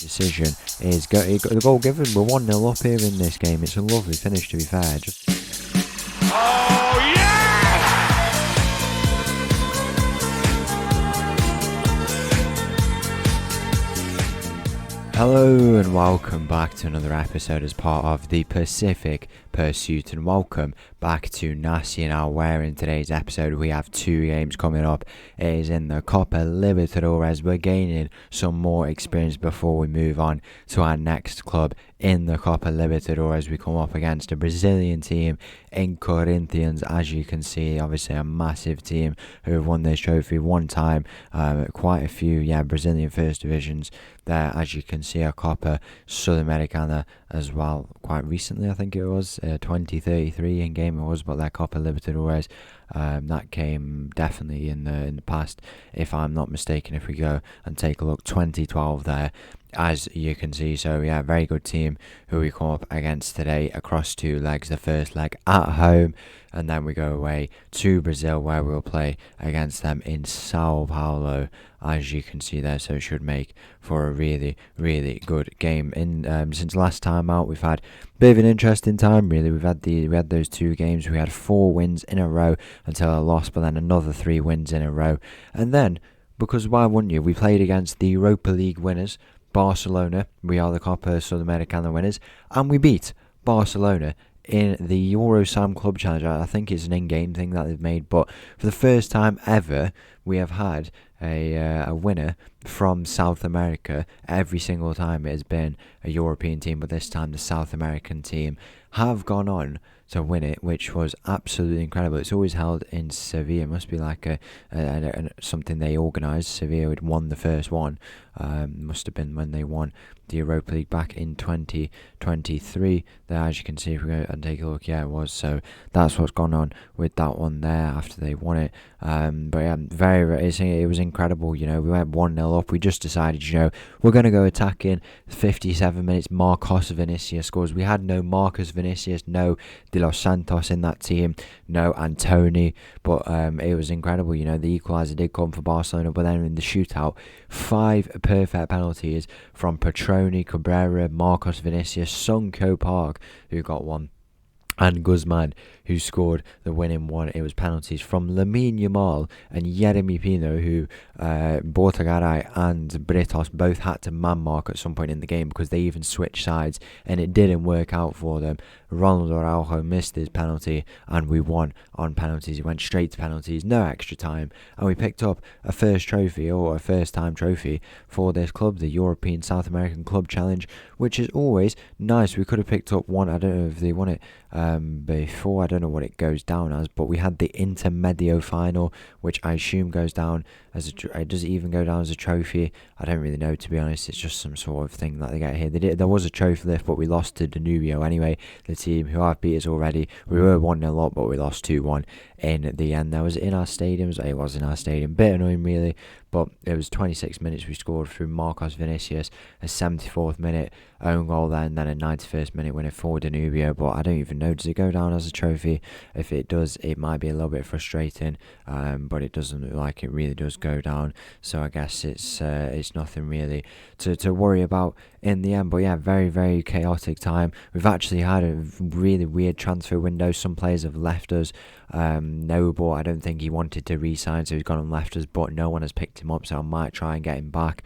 decision is the goal given. We're 1-0 up here in this game. It's a lovely finish, to be fair. Oh, yeah! Hello and welcome back to another episode as part of the Pacific Pursuit, and welcome back to Nacional, where in today's episode we have two games coming up. It is in the Copa Libertadores. We're gaining some more experience before we move on to our next club in the Copa Libertadores. We come up against a Brazilian team in Corinthians, as you can see, obviously a massive team who have won this trophy one time, quite a few Brazilian first divisions there, as you can see. A Copa Sudamericana as well, quite recently, I think it was 2033 in game it was, but that Copa Libertadores that came definitely in the past, if I'm not mistaken. If we go and take a look, 2012 there, as you can see. So yeah, very good team who we come up against today across two legs. The first leg at home, and then we go away to Brazil, where we'll play against them in Sao Paulo, as you can see there. So it should make for a really, really good game. Since last time out, we've had a bit of an interesting time, really. We had those two games. We had 4 wins in a row until a loss, but then another 3 wins in a row. And then, because why wouldn't you, we played against the Europa League winners, Barcelona. We are the Copa Sudamericana winners, and we beat Barcelona in the Eurosam Club Challenge. I think it's an in-game thing that they've made, but for the first time ever, we have had a winner from South America. Every single time it has been a European team, but this time the South American team have gone on to win it, which was absolutely incredible. It's always held in Sevilla. It must be like a something they organised. Sevilla had won the first one. Must have been when they won the Europa League back in 2023. There, as you can see, if we go and take a look, yeah, it was. So that's what's gone on with that one there after they won it. But yeah, it was incredible. You know, we went 1-0 up. We just decided, we're going to go attacking. 57 minutes, Marcos Vinicius scores. We had no Marcos Vinicius, no De Los Santos in that team, no Antony, but it was incredible. The equaliser did come for Barcelona, but then in the shootout, 5 perfect penalties from Petroni, Cabrera, Marcos Vinicius, Sunko Park, who got one, and Guzman, who scored the winning one. It was penalties from Lamine Yamal and Yeremy Pino, who Bortagaray and Britos both had to man mark at some point in the game because they even switched sides and it didn't work out for them. Ronald Araujo missed his penalty and we won on penalties. It went straight to penalties, no extra time, and we picked up a first trophy, or a first time trophy for this club, the European South American Club Challenge, which is always nice. We could have picked up one, I don't know if they won it before, I don't know what it goes down as, but we had the Intermedio final, which I assume goes down as does it even go down as a trophy? I don't really know, to be honest. It's just some sort of thing that they get here. There was a trophy lift, but we lost to Danubio anyway, the team who have beat us already. We were 1-0 up, but we lost 2-1 in the end. That was in our stadiums. It was in our stadium. Bit annoying, really, but it was 26 minutes we scored through Marcos Vinicius, a 74th minute own goal there, and then a 91st minute winner for Danubio. But I don't even know, does it go down as a trophy? If it does, it might be a little bit frustrating, but it doesn't look like it really does go down, so I guess it's nothing really to worry about in the end. But yeah, very, very chaotic time. We've actually had a really weird transfer window. Some players have left us. Noble, I don't think he wanted to re-sign, so he's gone and left us, but no one has picked him up, so I might try and get him back,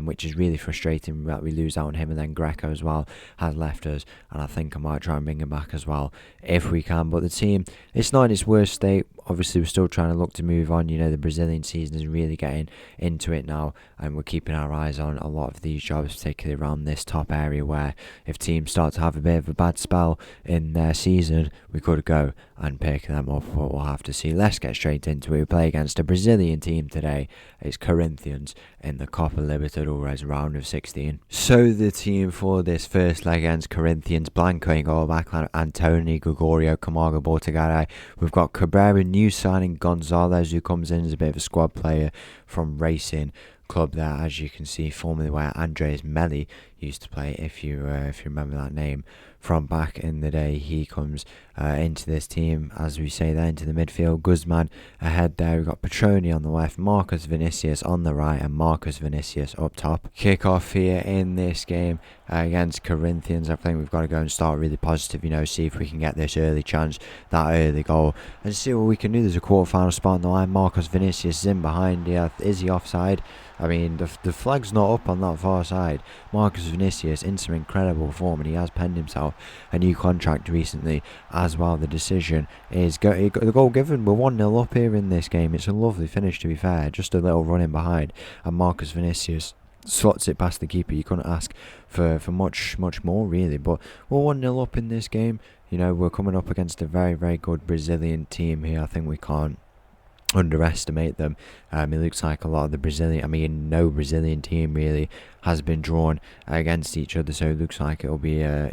which is really frustrating that we lose out on him. And then Greco as well has left us, and I think I might try and bring him back as well if we can. But the team, it's not in its worst state. Obviously, we're still trying to look to move on. The Brazilian season is really getting into it now, and we're keeping our eyes on a lot of these jobs, particularly around this top area, where if teams start to have a bit of a bad spell in their season, we could go and pick them up, but we'll have to see. Let's get straight into it. We play against a Brazilian team today. It's Corinthians in the Copa Libertadores round of 16. So the team for this first leg against Corinthians: Blanco in goal, backline Antony, Gregorio, Camargo, Bortagaray. We've got Cabrera, new signing Gonzalez, who comes in as a bit of a squad player from Racing Club there, as you can see, formerly where Andres Melli used to play, if you remember that name from back in the day. He comes into this team, as we say there, into the midfield. Guzman ahead there. We've got Petroni on the left, Marcus Vinicius on the right, and Marcus Vinicius up top. Kick off here in this game against Corinthians. I think we've got to go and start really positive, see if we can get this early chance, that early goal, and see what we can do. There's a quarter-final spot on the line. Marcus Vinicius is in behind. Yeah, is he offside? I mean, the flag's not up on that far side. Marcus Vinicius in some incredible form, and he has penned himself a new contract recently as well. The decision is the goal given. We're 1-0 up here in this game. It's a lovely finish, to be fair. Just a little run in behind, and Marcus Vinicius slots it past the keeper. You couldn't ask for much more, really. But we're 1-0 up in this game. We're coming up against a very, very good Brazilian team here. I think we can't underestimate them. It looks like a lot of the Brazilian, no Brazilian team really has been drawn against each other, so it looks like it'll be a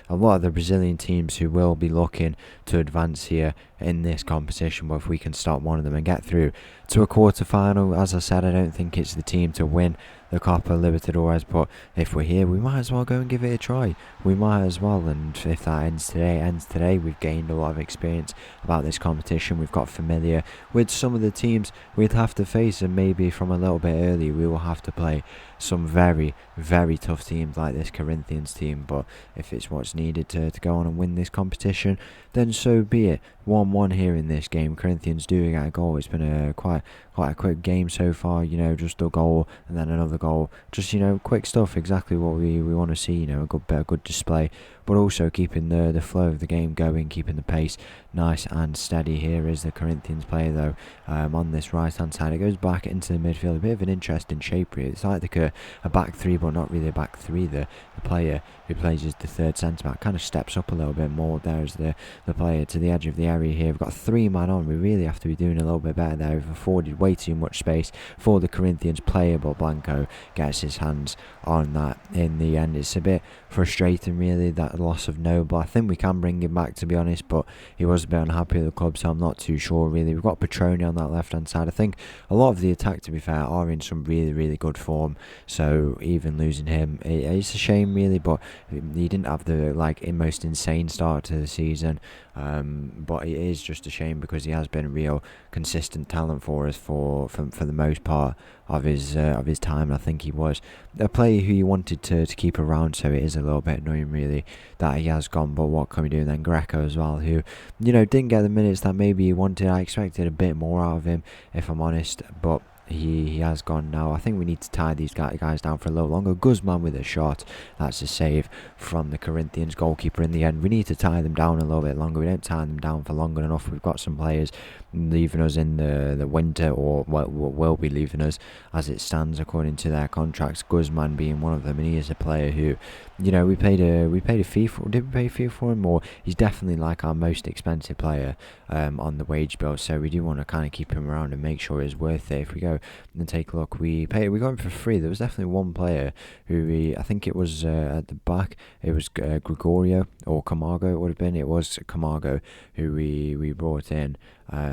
lot of the Brazilian teams who will be looking to advance here in this competition. But if we can stop one of them and get through to a quarter-final, as I said, I don't think it's the team to win the Copa Libertadores, but if we're here, we might as well go and give it a try. We might as well, and if that ends today. We've gained a lot of experience about this competition. We've got familiar with some of the teams we'd have to face, and maybe from a little bit early we will have to play some very, very tough teams like this Corinthians team. But if it's what's needed to go on and win this competition, then so be it. 1-1 here in this game. Corinthians do get a goal. It's been a quite a quick game so far, just a goal and then another goal. Just, quick stuff, exactly what we want to see, a good display, but also keeping the flow of the game going, keeping the pace nice and steady. Here is the Corinthians player, though, on this right-hand side. It goes back into the midfield. A bit of an interesting shape here. It's like a back three, but not really a back three. The player who plays as the third centre-back kind of steps up a little bit more. There's the player to the edge of the area here. We've got 3 man on. We really have to be doing a little bit better there. We've afforded way too much space for the Corinthians player, but Blanco gets his hands on that in the end. It's a bit frustrating, really, that loss of Noble. I think we can bring him back, to be honest, but he was a bit unhappy with the club, so I'm not too sure, really. We've got Petroni on that left-hand side. I think a lot of the attack, to be fair, are in some really, really good form, so even losing him, it's a shame, really, but he didn't have the most insane start to the season, but it is just a shame because he has been a real consistent talent for us for the most part of his time. I think he was a player who you wanted to keep around, so it is a little bit annoying, really, that he has gone. But what can we do? And then Greco as well, who didn't get the minutes that maybe he wanted. I expected a bit more out of him, if I'm honest, but he has gone now. I think we need to tie these guys down for a little longer. Guzman with a shot. That's a save from the Corinthians goalkeeper in the end. We need to tie them down a little bit longer. We don't tie them down for long enough. We've got some players leaving us in the winter, or will be leaving us as it stands according to their contracts. Guzman being one of them, and he is a player who, we paid a fee for. Did we pay a fee for him? Or he's definitely like our most expensive player on the wage bill. So we do want to kind of keep him around and make sure it's worth it. If we go and take a look, we got him for free. There was definitely one player who I think it was at the back. It was Gregorio or Camargo. It would have been. It was Camargo who we brought in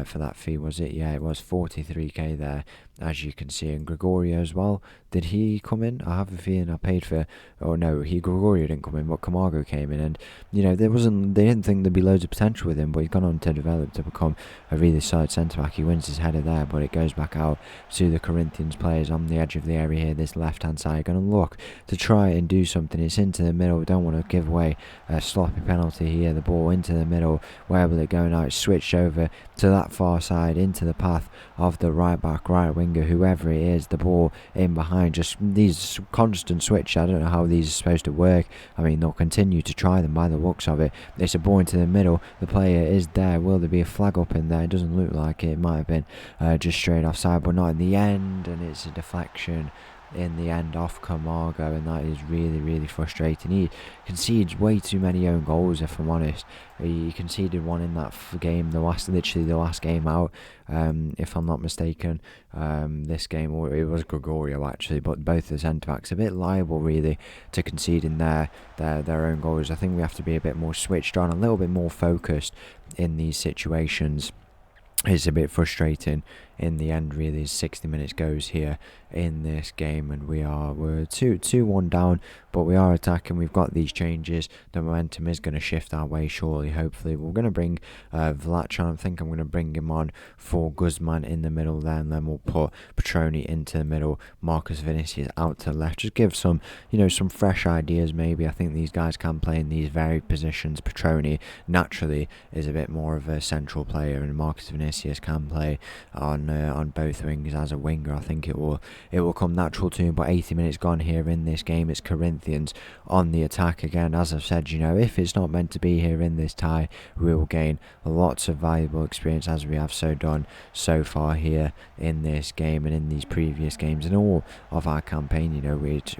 for that fee, was it? Yeah, it was 43k there, as you can see. And Gregorio as well. Did he come in? I have a feeling I paid for. Oh no, Gregorio didn't come in, but Camargo came in, and they didn't think there'd be loads of potential with him, but he's gone on to develop to become a really solid centre back. He wins his header there, but it goes back out to the Corinthians players on the edge of the area here. This left hand side going to look to try and do something. It's into the middle. We don't want to give away a sloppy penalty here. The ball into the middle. Where will it go now? It's switched over to that far side into the path of the right back, right winger, whoever it is. The ball in behind. Just these constant switch. I don't know how these are supposed to work. I mean, they'll continue to try them by the looks of it. It's a ball into the middle. The player is there. Will there be a flag up in there? It doesn't look like it. It might have been just straight offside, but not in the end, and it's a deflection in the end off Camargo, and that is really, really frustrating. He concedes way too many own goals, if I'm honest. He conceded one in that game, literally the last game out, if I'm not mistaken. This game, or it was Gregorio actually, but both the centre-backs a bit liable, really, to conceding their own goals. I think we have to be a bit more switched on, a little bit more focused in these situations. It's a bit frustrating in the end really as 60 minutes goes here in this game, and we're 2-1 down, but we are attacking. We've got these changes. The momentum is going to shift our way surely, hopefully. We're going to bring Vlach on. I think I'm going to bring him on for Guzman in the middle there, and then we'll put Petroni into the middle, Marcus Vinicius out to the left. Just give some fresh ideas maybe. I think these guys can play in these varied positions. Petroni naturally is a bit more of a central player, and Marcus Vinicius can play on both wings as a winger. I think it will come natural to him. But 80 minutes gone here in this game. It's Corinthians on the attack again. As I've said, if it's not meant to be here in this tie, we will gain lots of valuable experience, as we have so done so far here in this game and in these previous games and all of our campaign.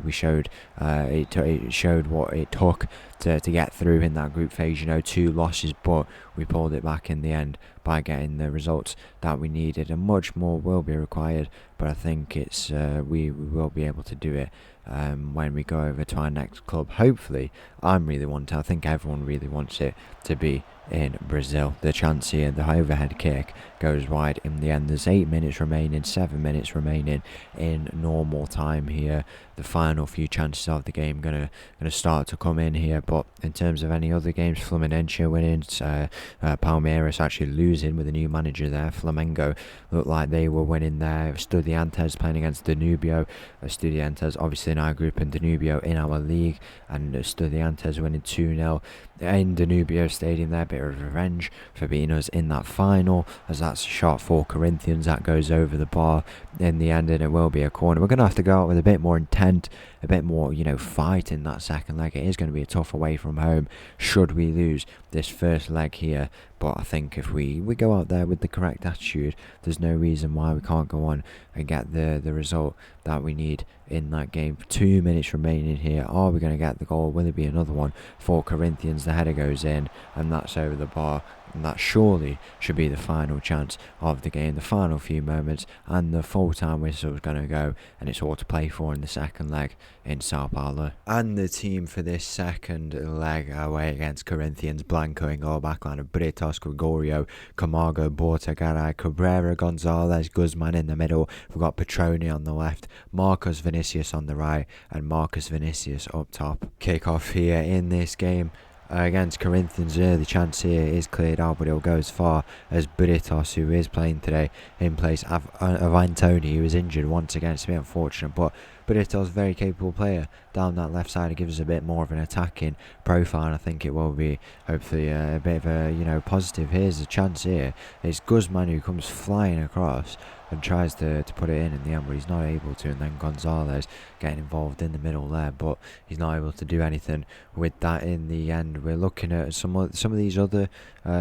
We showed it showed what it took to get through in that group phase. 2 losses, but we pulled it back in the end by getting the results that we needed, and much more will be required, but I think it's we will be able to do it when we go over to our next club. Hopefully, I think everyone really wants it to be in Brazil. The chance here, the overhead kick goes wide in the end. There's 8 minutes remaining, 7 minutes remaining in normal time here. The final few chances of the game gonna start to come in here. But in terms of any other games, Fluminense winning, Palmeiras actually losing with a new manager there. Flamengo looked like they were winning there. Estudiantes playing against Danubio. Estudiantes obviously in our group and Danubio in our league, and Estudiantes winning 2-0 in Danubio Stadium there. Bit of revenge for beating us in that final, as that's a shot for Corinthians that goes over the bar in the end, and it will be a corner. We're going to have to go out with a bit more intent, a bit more fight in that second leg. It is going to be a tough away from home should we lose this first leg here, but I think if we go out there with the correct attitude, there's no reason why we can't go on and get the result that we need in that game. 2 minutes remaining here. Are we going to get the goal? Will it be another one for Corinthians? The header goes in, and that's over the bar, and that surely should be the final chance of the game, the final few moments, and the full-time whistle is going to go, and it's all to play for in the second leg in Sao Paulo. And the team for this second leg away against Corinthians: Blanco in goal, backline of Britos, Gregorio, Camargo, Bortagaray, Cabrera, Gonzalez, Guzman in the middle. We've got Petroni on the left, Marcus Vinicius on the right, and Marcus Vinicius up top. Kick-off here in this game against Corinthians. The chance here is cleared out, but it'll go as far as Britos, who is playing today in place of Antoni, who is injured once again. It's a bit unfortunate, but Britos, very capable player down that left side. It gives us a bit more of an attacking profile, and I think it will be hopefully a bit of a positive. Here's the chance here. It's Guzman who comes flying across and tries to put it in the end, but he's not able to, and then Gonzalez getting involved in the middle there, but he's not able to do anything with that in the end. We're looking at some of these other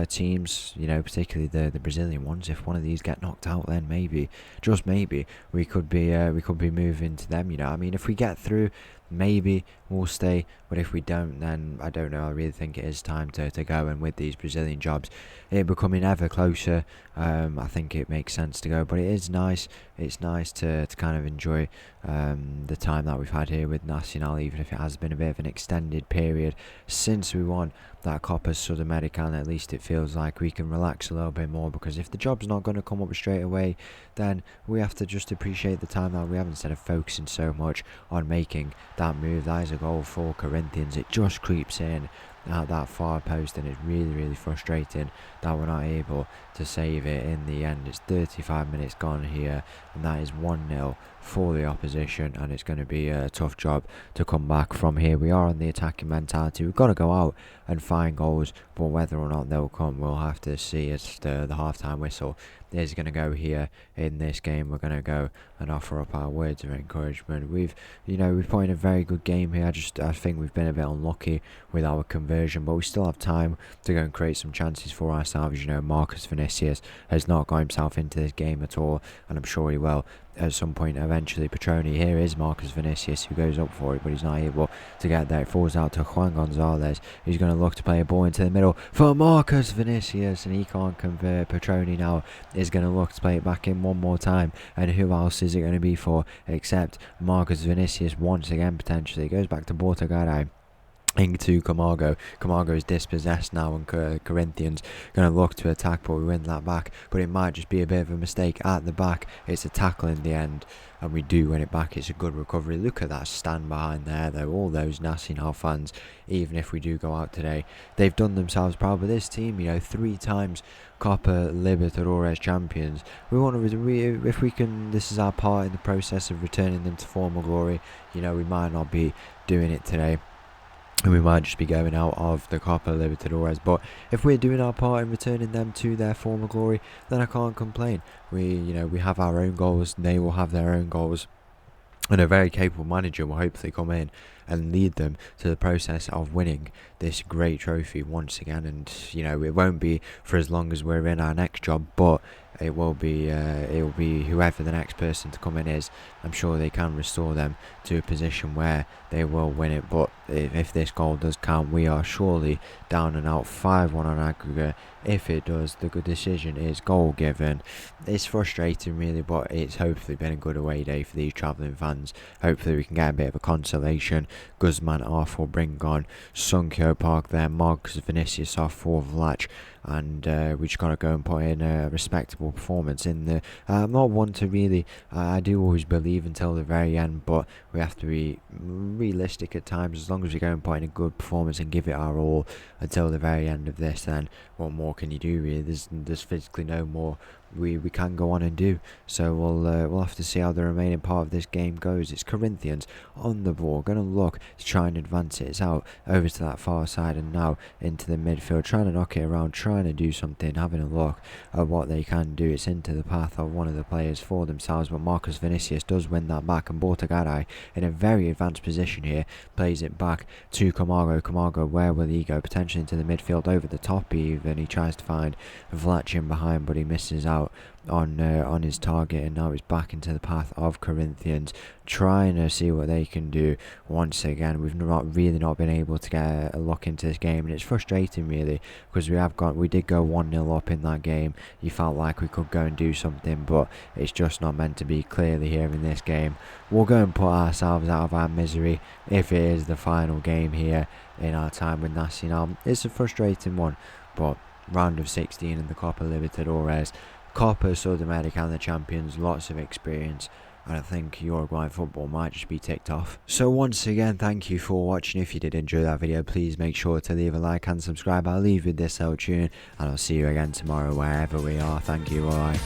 teams, particularly the Brazilian ones. If one of these get knocked out, then maybe, just maybe, we could be moving to them. If we get through, maybe we'll stay, but if we don't, then I don't know. I really think it is time to go, and with these Brazilian jobs it becoming ever closer, I think it makes sense to go. But it is nice. It's nice to kind of enjoy the time that we've had here with Nacional, even if it has been a bit of an extended period since we won that Copa Sudamericana. At least it feels like we can relax a little bit more, because if the job's not going to come up straight away, then we have to just appreciate the time that we have instead of focusing so much on making that move. That is a goal for Corinthians. It just creeps in at that far post, and it's really frustrating that we're not able to save it in the end. It's 35 minutes gone here, and that is 1-0 for the opposition, and it's going to be a tough job to come back from here. We are on the attacking mentality. We've got to go out and find goals, but whether or not they'll come, we'll have to see as the half-time whistle is going to go here in this game. We're going to go and offer up our words of encouragement. We've put in a very good game here. I think we've been a bit unlucky with our conversion, but we still have time to go and create some chances for ourselves. Marcus Vinicius has not got himself into this game at all, and I'm sure he will at some point eventually. Petroni, here is Marcus Vinicius who goes up for it, but he's not able to get there. It falls out to Juan Gonzalez, who's going to look to play a ball into the middle for Marcus Vinicius, and he can't convert. Petroni now is going to look to play it back in one more time, and who else is it going to be for except Marcus Vinicius once again. Potentially it goes back to Bortagaray, into Camargo. Camargo is dispossessed now, and Corinthians going to look to attack, but we win that back. But it might just be a bit of a mistake at the back. It's a tackle in the end, and we do win it back. It's a good recovery. Look at that stand behind there, though. All those Nacional fans, even if we do go out today, they've done themselves proud. But this team, 3 times Copa Libertadores champions. We want to, if we can, this is our part in the process of returning them to former glory. We might not be doing it today, and we might just be going out of the Copa Libertadores. But if we're doing our part in returning them to their former glory, then I can't complain. We have our own goals. They will have their own goals. And a very capable manager will hopefully come in and lead them to the process of winning this great trophy once again. And it won't be for as long as we're in our next job, but it will be whoever the next person to come in is. I'm sure they can restore them to a position where they will win it. But if this goal does count, we are surely down and out 5-1 on aggregate. If it does, the good decision is goal given. It's frustrating really, but it's hopefully been a good away day for these travelling fans. Hopefully we can get a bit of a consolation. Guzman off, will bring on Sunkyo Park there, Marcus Vinicius off for Vlach, and we just got to go and put in a respectable performance in the I'm not one to really I do always believe until the very end, but we have to be realistic at times. As long as we go and put in a good performance and give it our all until the very end of this, then what more can you do really? There's physically no more we can go on and do. So we'll have to see how the remaining part of this game goes. It's Corinthians on the ball, going to look to try and advance it. It's out over to that far side and now into the midfield, trying to knock it around, trying to do something, having a look at what they can do. It's into the path of one of the players for themselves, but Marcus Vinicius does win that back, and Bortagaray in a very advanced position here plays it back to Camargo. Camargo, where will he go? Potentially into the midfield, over the top even. He tries to find Vlach in behind, but he misses out on his target, and now it's back into the path of Corinthians, trying to see what they can do once again. We've not been able to get a look into this game, and it's frustrating really, because we did go 1-0 up in that game. You felt like we could go and do something, but it's just not meant to be clearly here in this game. We'll go and put ourselves out of our misery if it is the final game here in our time with Nacional. It's a frustrating one, but round of 16 in the Copa Libertadores, Copa Sudamericana, the champions, lots of experience, and I think Uruguay football might just be ticked off. So once again, thank you for watching. If you did enjoy that video, please make sure to leave a like and subscribe. I'll leave with this tune, and I'll see you again tomorrow wherever we are. Thank you, bye.